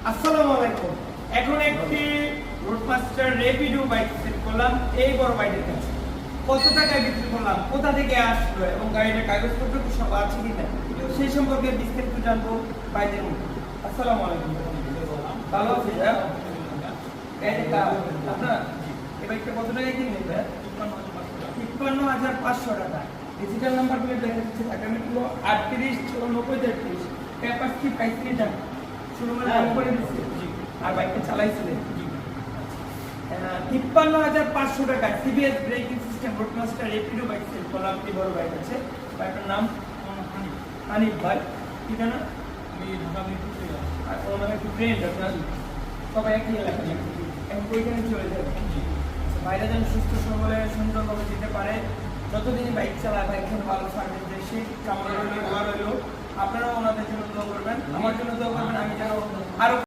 আসসালামু আলাইকুম। এখন একটি রোডমাস্টার রেপিডো বাইক সেট করলাম এই বড় বাইকের কাছে। কত টাকায় বিক্রি করলাম, কোথা থেকে আসলো এবং গাড়ির কাগজপত্র কি সব আছে কিনা সেই সম্পর্কে বিস্তারিত জানবো বাইকের মধ্যে। আসসালামু আলাইকুম। ভালো আছি স্যার। আপনার এই বাইকটা কত টাকায় কিনলেন স্যার? ৫৫,৫০০ টাকা। ডিজিটাল নাম্বার গুলো দেখা যাচ্ছে ঢাকা মেট্রো ৩৮/৯০-৩৩ ক্যাপাসিটি ৩৫ টাকা। শোরুমে দাম করে দিচ্ছে আর বাইকটা চালাইছিলেন ৫৩,৫০০ টাকা। CBS braking system Roadmaster Rapido bike sell করলাম। আপনি বড় বাইক আছে, বাইকের নাম হানিফ ভাই, ঠিক না? আর ওনার একটু ফ্রেন্ড আপনার সবাই একই এলাকা, এখন ওইখানে চলে যাবে। বাইরে যেন সুস্থ সবলে সুন্দরভাবে যেতে পারে, যতদিন বাইক চালায় বাইক ভালো সার্ভিস দেয় সেই কামনা রইল। আপনারাও ওনাদের জন্য দোয়া করবেন, আমার জন্য দোয়া করবেন, আমি যেন আরো